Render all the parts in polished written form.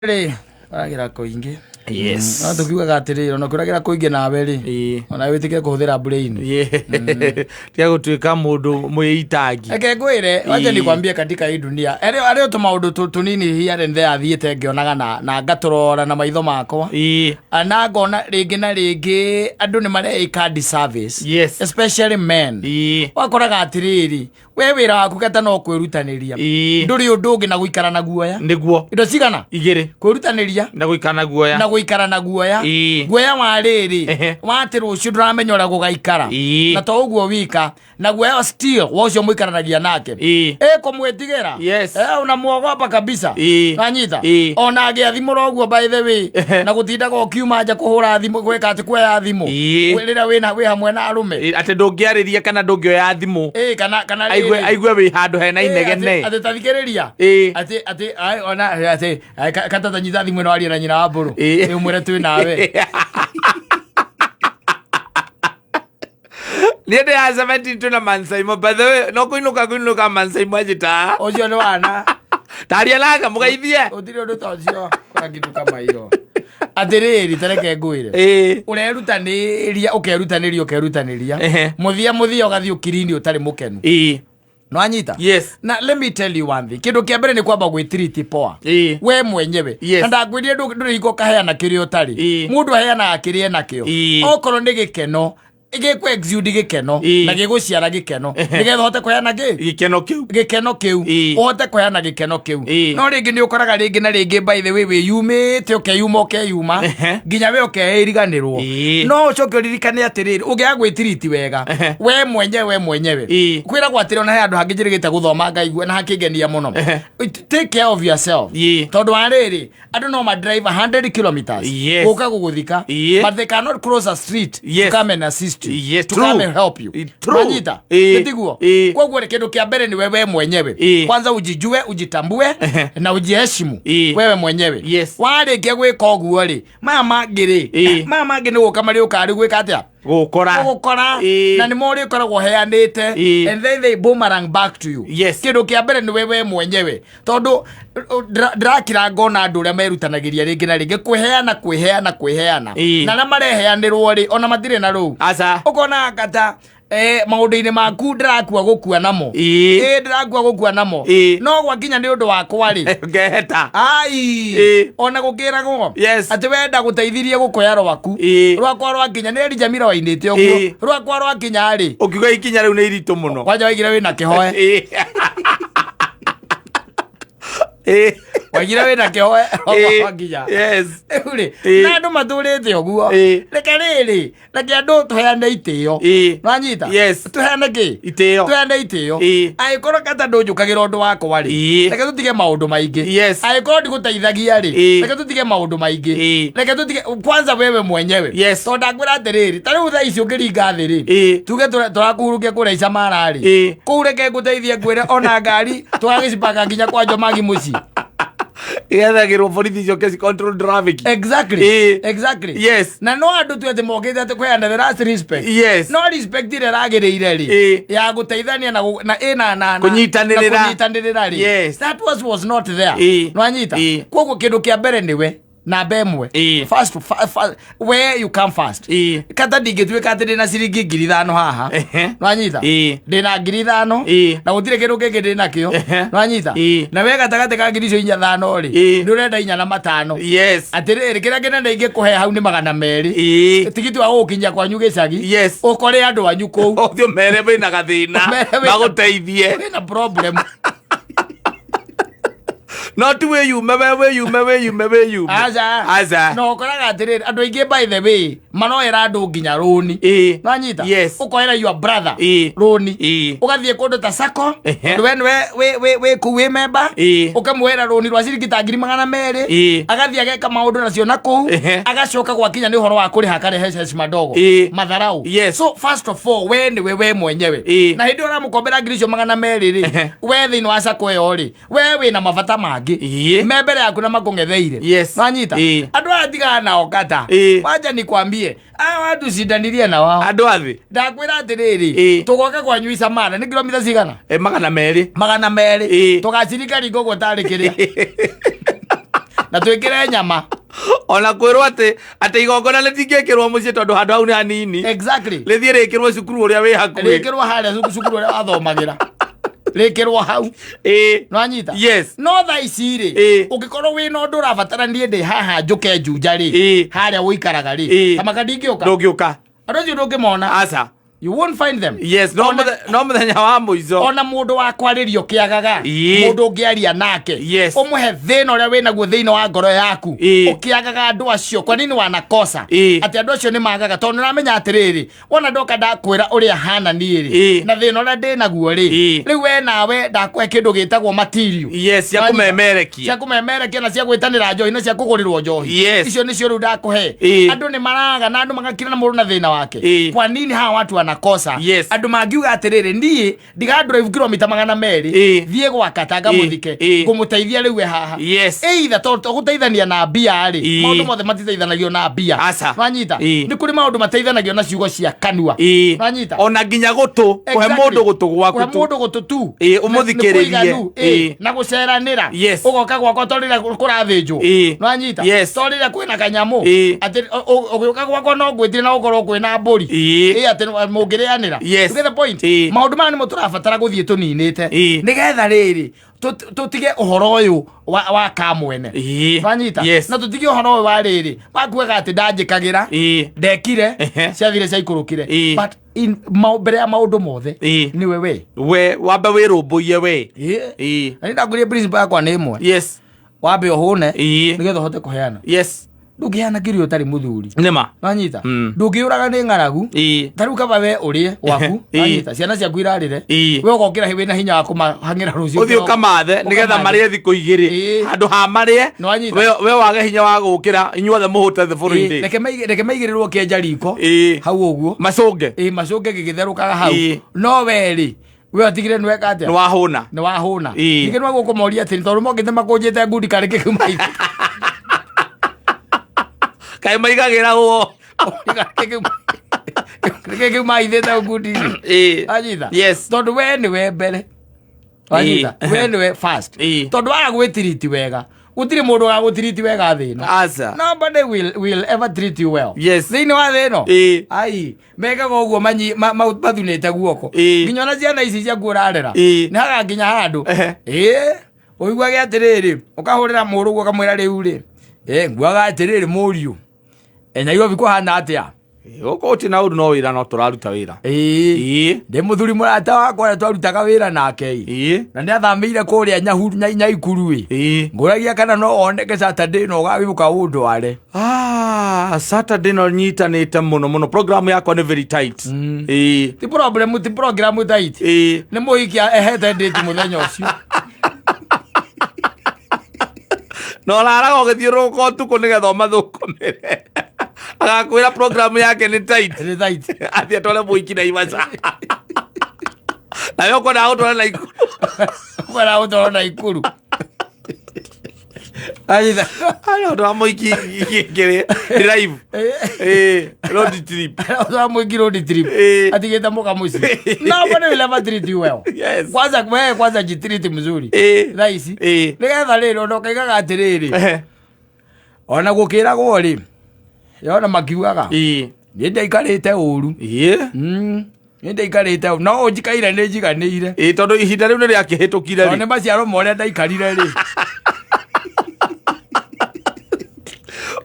Ri aragira koingi yes no tukiuga atiriri no kuragira koingi nawe ri ona witike kuhuthira brain tia gutuika mundu muitangi eke ngwire waje nikwambie katika hii dunia ari tu maundu tunini here and there athiete ngionaga na ngaturora na maitho makwa ana ngona ringi na ringi andu ni mareika disservice yes especially men wakoraga atiriri we wira waku kata no kwirutaniria nduri undu ungi na guikara na guoya niguo indo cigana igiri kwirutaniria na guikara na guoya na guoya guoya wa riri wati rucio nduramenya ura gugaikara na to uguo wika na guoya still wocio muikaranagia nake kumwitigira una muogopa kabisa anyita ona agiathimura uguo by the way na gutindaga ukiuma nja kuhura thimu gwika ati kweya thimu rira wi hamwe na arume ati ndungiariria kana ndungioya thimu kana aigue wi handu hena inegene ati tathikiriria ati ona ati kata tanyita thimu no aria na nyina wa mburu umwire twi nawe Niende ya 17 tuna mansaimo by the way no kuinuka mansaimo ajita ocio ni wana taria laga mugaithie utire ndu tocio kwa kitu kama hiyo atiriri tareke ngwire urerutaniria ukerutaniria muthia ugathie ukirindi utari mukenu no anyita yes na let me tell you one thing kindu kia mbere ni kwamba gwitreat poa we mwenyewe yes. Na ndagwirie ndu iko kaheana kirio tari mundu aheana akirie nakio okoro ni gikeno igikwe exude gikeno na giguciara gikeno nigetha hote kuheana gikeno kiu hote kuheana gikeno kiu no ringi ni ukoraga ringi na ringi by the way we yumite ukeyuma nginya we ukeiriganirwo no ucoke uririkane atiriri ugia gwitreat wega we mwenyewe kwira gwatire ona he andu hangi njirigite guthoma ngaigua na hakingenia muno take care of yourself tondu ariri andu no ma drive 100 kilometers uka guguthika but they cannot cross a street to come and assist yes, to come and help you. Majita, kitiguo. Kwa kuwa kindu kia mbere ni wewe mwenyewe. Kwanza ujijue, ujitambue na ujiheshimu wewe mwenyewe. Yes. Warĩkia gwĩka ũguo rĩ, maya mangĩ nĩ gũka marĩ ũkari gwĩka atĩa gukora na ni mori koragwo heanite and then they boomerang back to you. Yes. Kindu kia mbere ni wewe mwenyewe tondu ndrakira ngona andu ria merutanagiria ringi na ringi kwiheana na na mareheanirwo ri ona matire na ru ukona kata maundu-ini maku ndirakua gukua namo ndirakua gukua namo no gwakinya ni undu wakwa ri ngeheta ona gukiragwo yes. ati wenda guteithirie gukoya rwaku rwakwa rwakinya ni Jamila wainite uguo rwakwa rwakinya ri ukiuga ikinya riu ni iritu muno kwanja waigira wina kihoe wagira wina kihoe wakinya yes uri na andu mathurite uguo reke riri reke andu tuheane itio nwanyita tuheane ki itio aikorwo kata ndunjukagira undu wakwa ri reke tutige maundu maingi aikorwo ndiguteithagia ri reke tutige maundu maingi reke tutige kwanza wewe mwenyewe tondu ngwira atiriri tariu thaa ici ungiringa thi ri tuge turakuhurukia kuraica mara ri kuu reke nguteithie ngwire ona ngari twagicipaka nginya kwa Jomagi muci yethagirwo borithi icio control traffic exactly yes na no andu twete mokite ati kwenda the last respect no respect ile ragirire ri ya guteithania na kunyitanirira ri that was not there no anyita koguo kindu kia mbere niwe na bemwe first where you come first kata ndingituika ati ndina ciringi 5,000 haha no anyita ndina 5,000 na gutire kindu kingi ndina kio no anyita na we gatagate ka 5,000 ri ni urenda 4,500 atiriri kira kinene ingikuhe hau ni 200 tigiti wa gukinya kwanyu gicagi ukore andu anyu kou uthio mere bina gathina maguteithie wina problem not where you aza no koraga atiriri andu aingi by the way manoera andu nginya roni nanyita ukoera your brother roni ugathie kundu ta sako we kuwe member ukamwera roni rwa ciringi ta 200 agathie ageka maundu nacio na kuu agacoka gwakinya ni uhoro wa kuriha karehe heshima ndogo matharau so first of all we ni wewe mwenyewe na hindi uramukombera 200 ri we thini wa sako yo ri we wina mabata mangi membere yaku na makungetheire nanyita andu atiga nao kata wacha nikwambie watu cindanirie na wao andu athi ndakwira atiriri tugoka kwanyu Isamara ni kilomita cigana 200 tugacirika ringo gutari kiria na twikire nyama ona kwirwo ati igongona litingikirwo mucii tondu handu hau ni hanini exactly lithie rikirwo cukuru uria wi hakuhi rikirwo haria cukuru uria wathomagira rikirwo hau no anyita yes no tha ici ri ungikorwo wi no ndurabatara ndie ndi haha njuke njunja ri haria uikaraga ri kama ndingioka ndungiuka andu ndungimona asa you won't find them yes no muthenya wa muico ona mundu wa kwaririo kiagaga mundu ungiaria nake umuhe thina uria winaguo thiini wa ngoro yaku ukiagaga andu acio kwa nini wanakosa ati andu acio ni magaga tondu ramenya atiriri wona ndoka ndakwira uria hana niiri na thina uria ndinaguo ri riu we nawe ndakwe kindu gitagwo material yes cia kumemerekia na cia gwitanira njohi na cia kugurirwo njohi icio nicio riu ndakuhe andu ni maraga na andu magakira na mundu na thina wake kwa nini hawa watu kosa andu mangiuga atiriri ndie ndiga drive kilomita 200 thie gwakatanga muthike ngumuteithia riu haha either to guteithania na bia ri maundu mothe matiteithanagio na bia wanyita ni kuri maundu mateithanagio na ciugo cia kanua wanyita ona nginya gutu kuhe mundu gutu gutu tu umuthikiririe na guceranira ugoka gwakwa torira kurathinjwo wanyita torira kwina kanyamu ati ugoka gwakwa no gwitire na ukorwo kwina mburi ati mungirianira yes. The point maundu mani mo turabatara guthie tuninite nigetha riri tutige uhoro uyu wa kamwene wanyita na tutige uhoro uyu wa riri bakuega ati ndanjikagira ndekire ciathire cia ikurukire but in mbere ya maundu mothe ni we wambe wirumbuye we ani ndagurie principle yakwa ni imwe wambe uhune nigetha hote kuheana ndugiana kirio tari muthuri nima wanyita ndugiuraga ni ngaragu taru kaba we urie waku wanyita ciana cia kwirarire we ugokira hiwe na hinya wa kumahangira rucio uthio kamathe nigetha marie thiku igiri handu ha marie we wage hinya wa gukira inyuothe muhute the following day reke maigirirwo kienja riko hau uguo macunge gigitherukaga hau no weri we atigire nweka atia ni wahuna nige nwa gukomoria ati tondu mongite makunjite ngudi karike kumai kai maigagira wo keke maitheta ngudi anyita tondu we ni we mbere anyita we ni we first tondu wa gwitiriti wega utire mundu wa gutiriti wega thino asa nobody will ever treat you well thino wa thino ai mega goguo mathunite guoko nginya na ciana ici cia kurarera ni haga nginya handu uigwa gia atiriri ukahurira murugo kamwira riu ri ngwaga atiriri muriu enya biku hana atia uko tina undu no wira no turaruta wira ndi muthuri murata wakwa twarutaga wira nake na ndi athamire kuria nyahuru nyaikuru nguragia kana no oneke Saturday no gawibuka undu ware Saturday no nyitanite muno program yakwa ni very tight ti program tight ni muhikia ehete date muthenya ucio no lara gogithiuruko tuko nigetha mathukumire agakwira program yake ni tight athi atole muiki na imaca na yoko na utole na ikuru aitha ayo ndo muiki kire drive road trip road trip atigeta moka musi na bwana ile treat you well kwanza jitreat mzuri raisi nigetha rero ndo kaigaga atiriri ona gukira gori yona makiugaga ninde ikarite uru ninde ikarite no ujikaire ne jiganire tondu ihinda riu ni riakihitukire ri one maciaro more ndaikarire ri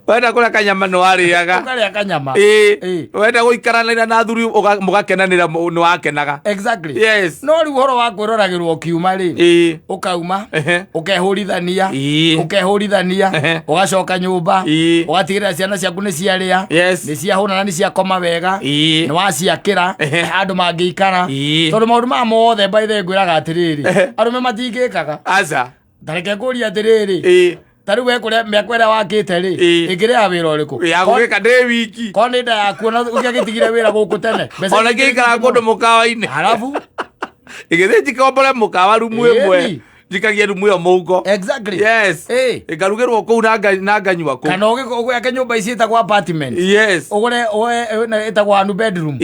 wenda kula kanyama no ariaga ukaria kanyama wenda guikaranira na thuri mugakenanira no wakenaga exactly no ri uhoro wa kwiroragirwo kiuma ri ukauma ukehurithania ugacoka nyumba ugatigirira ciana ciaku ni ciaria ni ciahuna na ni ciakoma wega ni waciakira andu mangiikara tondu maundu ma mothe mbaithe ngwiraga atiriri arume matingikaga aca ndareke kuria atiriri taru we kuria miakwera wakite ri igiria wira uriku ya gugika ndi wiki kone nda yakuona ugiagitigire wira guku tene ona ngikara kundu mukawa-ini halafu igithiji kombole mukawa rumu imwe ndikagie rumu yo mugo. Exactly. Yes. Ngarugirwo kou na nganyua kou. Kana ugwe nyumba ici etagwo apartment. Yes. Ugure etagwo one bedroom.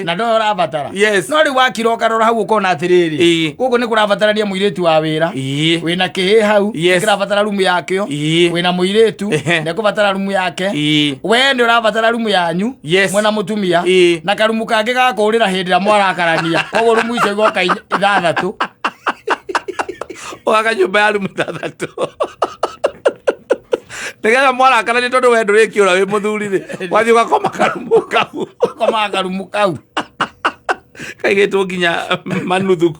Na ndo urabatara. Yes. No ri wakira ukarora hau ukona atiriri. Guku ni kurabatarania muiritu wa wira. Wina kihi hau. Kirabatara rumu yakio. Wina muiritu ne kubatara rumu yake. We ni urabatara rumu yanyu. Mwena mutumia. Na karumu kange gakurira hindi ya mwarakarania. Koguo rumu icio igoka 6. Oga nyumba ya rumu 3. Nĩgetha mwarakarania tondu we ndũrĩkiũra wĩ mũthuri rĩ, wathiĩ ũgakoma karumu kau. Koma karumu kau kaigĩtwo nginya manuthu.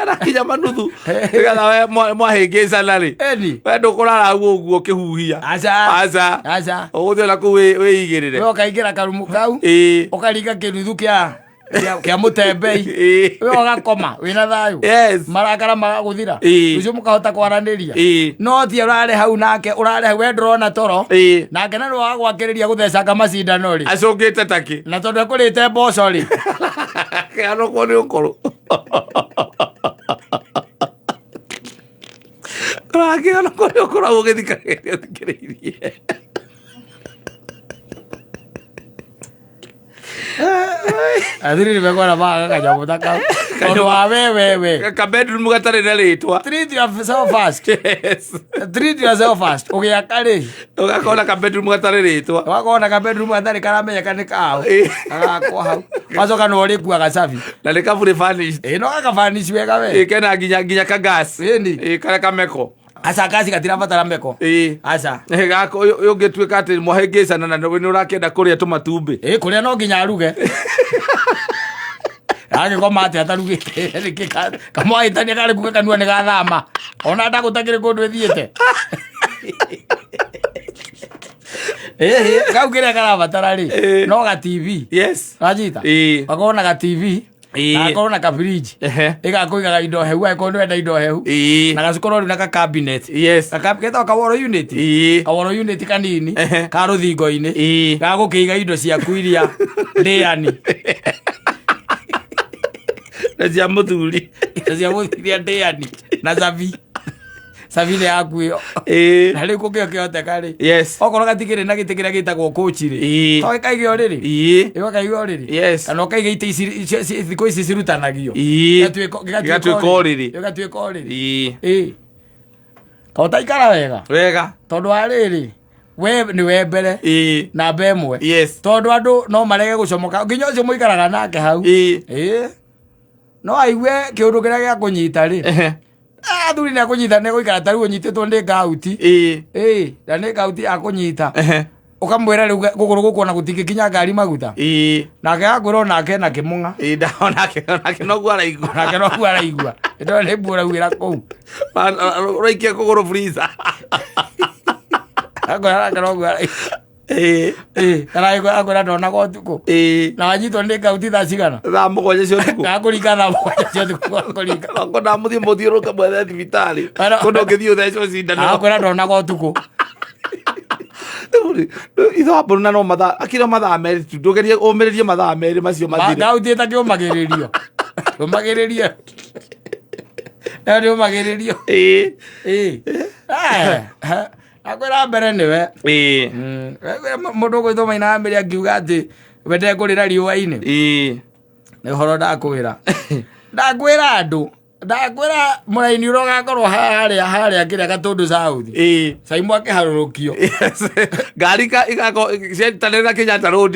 Arakinya manuthu nĩgetha we mwahĩngĩcana rĩ, we ndũkũrara ũguo ũkĩhuhia. Aca ũgũthiĩ ona kũu wĩigĩrĩre. We ũkaingĩra karumu kau ũkaringa kĩnuthu kĩa mũtembei we ũgakoma wĩna thayũ. Marakara magagũthira ũcio mũkahota kwaranĩria. No ti ũrare hau nake ũrare hau we ndũrona toro nake na nĩwagwakĩrĩria gũthecanga macindano rĩ acũngĩte takĩ na tondũ ekũrĩte mboco rĩ kĩanokwo nĩ ũkũrũ kĩanokwo nĩ ũkũrũ au ũgĩthikagĩrĩirie. Athiri nimekuwa baga kanyamu taka. Tondu wa wewe. Ka bedroom gatari na ritwa. Treat yourself first. Yes. Treat yourself first. Ugiaka ri. Ugakona ka bedroom gatari ritwa. Wakona ka bedroom gatari karamenya kane kao. Agakwa hau. Macoka no ri kuaga safi. Na le ka fully furnished. No ka furnish wega we. Kena ginya ka gas. Kara ka meko. Asa kazi katirabatara meko. Asa. Gako ũngĩtuĩka atĩ mwahĩngĩcana na nĩ ũrakĩenda kũrĩa tũmatumbĩ. Kũrĩa no nginya aruge. Agĩkoma atĩ atarugĩte. Kamwahĩtania karĩ kuga kanua nĩ gathama. Ona ndagũtakĩrĩ kũndũ ĩthiĩte. Kau kĩrĩa karabatara rĩ no ga TV. Yes. Wajita. Wakorwo na ga TV. Na akorwo na ka fridge. Ĩgakũigaga indo hehu akorwo nĩ wenda indo hehu. Na gacikorwo rĩu na ka cabinet. Getha kaworo unit. Kaworo unit kanini ka rũthingo-inĩ gagũkĩiga indo ciaku iria ndĩani. Na cia mũthuri. Na cia mũthuri ndĩani na cabi. Cabi nĩ yaku ĩyo. Na rĩu kũngĩokĩhoteka rĩ. Okorwo gatikĩrĩ na gĩtĩ kĩrĩa gĩtagwo kochi rĩ. To ĩkaiga ũrĩrĩ. Ĩgakaiga ũrĩrĩ. Kana ũkaiga itĩ ici thikũ ici cirutanagio. Gĩgatuĩka ũrĩrĩ. Gĩgatuĩka ũrĩrĩ. Kahota ikara wega. Tondũ wa rĩrĩ we nĩ we mbere namba ĩmwe. Tondũ andũ no marege gũcomoka nginya ũcio mũikaraga nake hau. No aigue kĩũndũ kĩrĩa gĩa kũnyita rĩ. Athuri nĩ akũnyita nĩ gũikara tarĩ ũnyitĩtwo nĩ ngauti. Na nĩ ngauti akũnyita. Ũkamwĩra rĩu gũkũrũ gũkũ ona gũtingĩkinya ngari maguta. Nake akwĩra onake na kĩmũng'a. Onake noguo araigua. Nake noguo araigua. Ĩndo nĩ mbura wĩra kũu. Ũraikia kũgũrũ freezer. Akwĩra nake noguo araigua. Kana akwĩra ndonaga ũtukũ. Na wanyitwo nĩ ngauti thaa cigana? Thaa 7 cia ũtukũ. Gakũringa thaa 7 cia ũtukũ gakũringa. Ngona mũthiĩ mũthiũrũrũka mwethe thibitarĩ. Kũndũ ũngĩthiĩ ũthecwo cindano. Akwĩra ndonaga ũtukũ. Itho wa mbũrũ na no mathaa akĩra mathaa merĩ tu ndũgerie ũmĩrĩrie mathaa merĩ macio mathire. Ngauti ĩtakĩũmagĩrĩrio. Ũmagĩrĩrie. Na nĩũmagĩrĩrio. Akwĩra mbere nĩwe. Mũndũ ũgwĩtwo Maina Mbere akiuga atĩ we ndekũrĩra riũa-inĩ. Nĩ ũhoro ndakwĩra. Ndakwĩra andũ. Ndakwĩra mũraini ũrĩa ũgakorwo harĩa kĩrĩa Gatũndũ South. Caimu akĩharũrũkio. Ngari ciatanĩrĩra Kenyatta Road.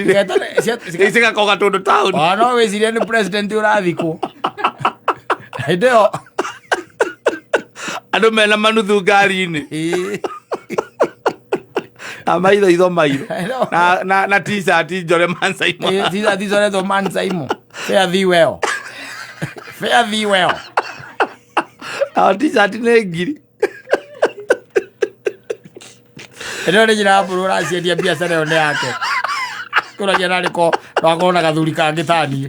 Cigakorwo Gatũndũ Town. No wĩcirie nĩ president ũrathikwo. Hĩndĩ ĩyo andũ mena manuthu ngari-inĩ. Maitho mairo. Na t-shirt njore Man Simon. T-shirt njore Man Simon. Fare thee well. Fare thee well. T-shirt nĩ ngiri. Ĩno nĩ njĩra ya mbũrũ ũraciendia biacara ĩyo nĩ yake. Kũragia narĩ ko no akorwo na gathuri kangĩ tani.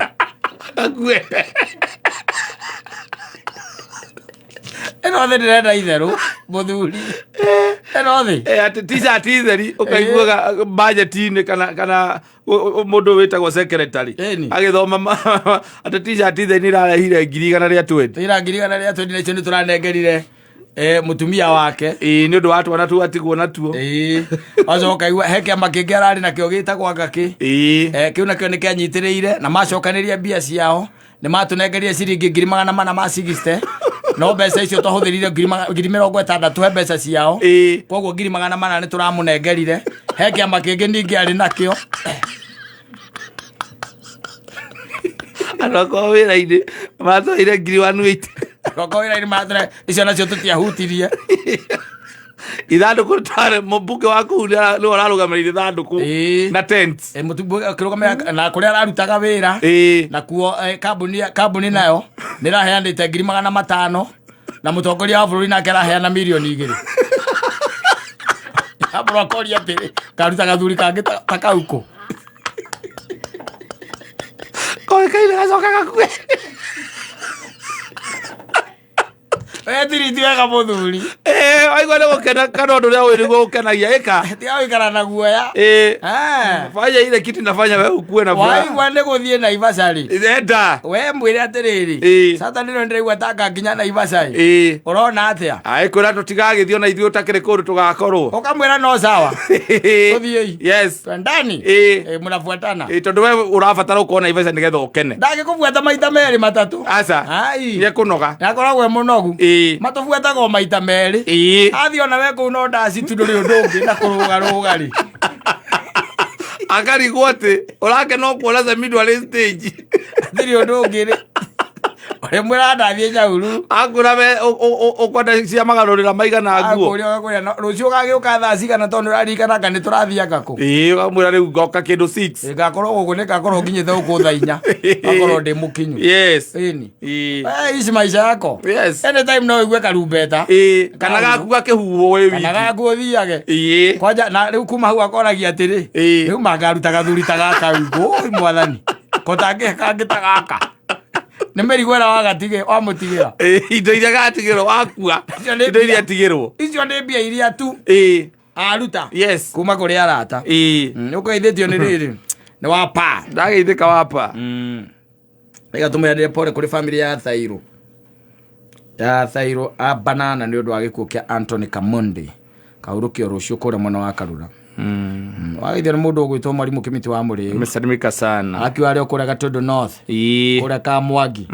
Ĩno thĩ ndĩrenda itherũ mũthuri. eno thi ati t-shirt theri ukaiguaga budget-inĩ kana mũndũ wĩtagwo secretary agĩthoma ati t-shirt theri nĩrarehire 120 ira 120 nĩcio nĩtũranengerire mutumia wake nĩ ũndũ wa twana twatigwo natuo acoka igua he kĩama kĩngĩ ararĩ nakĩo gĩtagwo Ngakĩ kĩu nakĩo nĩkĩanyitĩrĩire na macokanĩria mbia ciao nĩ matũnengerire ciringi 460 no mbeca icio twahũthĩrire 60 he mbeca ciao koguo 400 nĩtũramũnengerire he kĩama kĩngĩ ningĩ arĩ nakĩo anokorwo wĩra-inĩ matwaire 180 anokorwo wĩra-inĩ matwaire icio nacio tũtiahutirie ithandũkũ twarĩ mũmbunge wa kũu nĩ ũrarũgamĩrĩire ithandũkũ na tent mũmbunge akĩrũgamĩrĩra na kũrĩa ararutaga wĩra nakuo kambuni nayo nĩraheanĩte 500,000 na mũtongoria wa bũrũri nake araheana 2,000,000 ambũra koria atĩrĩ karuta gathuri kangĩ ta kauko koĩkaine gacoka gakue tiriti wega mũthuri waigua nĩ gũkena kana ũndũ ũrĩa wĩrĩguo gũkenagia ĩka tiga gũikara na guoya fanya ile kitu nafanya wewe ukue na furaha waigua nĩ gũthiĩ Naivasha rĩ enda we mwĩre atĩrĩrĩ sasa nĩno ndĩraigua taka nginya Naivasha ũrona atĩa kwĩra tũtigagĩthiĩ ona ithuĩ ũtakĩrĩ kũndũ tũgakorwo ũkamwĩra no sawa tũthiĩ yes twendani mũnabuatana tondũ we ũrabatara gũkorwo Naivasha nĩgetha ũkene ndagĩkũbuata maita merĩ matatũ aca nĩekũnoga nĩakoragwo mũnogu matũbuataga maita merĩ athiĩ ona we kũu no ndaci tu ndũrĩ ũndũ ũngĩ na kũrũgarũga rĩ akarigwo atĩ ũrakena kuona Samido arĩ stage ndirĩ ũndũ ũngĩ rĩ Rimwe rathiĩ Nyauru akura we ukwenda cia magarurira maigana nguo rucio gagiuka thaa cigana tondu rarikana kana niturathiaga ku ukamwira riu ngoka kindu 6 ngakorwo guku nikakorwo nginyite uku thaa 4 akorwo ndi mukinyu yes ini ici maisha yako yes anytime no igwe karumbeta kana gakuga kihuo we wiki kana gakuo thiage kwanja na riu kuma hau akoragia atiri riu mangaruta gathuri ta gaka wigo mwathani kotange kange ta gaka Nemerigwera wagatige wa mutigira indo iria gatigirwo wakua indo iria atigirwo icio nĩ mbia iria tu aruta yes kuma kuri arata nĩũkaithĩtio nĩ rĩrĩ nĩ wapa ndageithĩka wapa ĩgatũmĩra pole kuri family ya Thairo a banana nĩ ũndũ wa gĩkuũ kĩa Anthony Kamundi kaurũkio rũciũ kũrĩa mwena wa Karura waithira mundu gwitwo Mwalimu Kimiti wa Mũrĩu Mr. Mika sana akiwa ari kũrĩa Gatundu North kũrĩa Kamwangi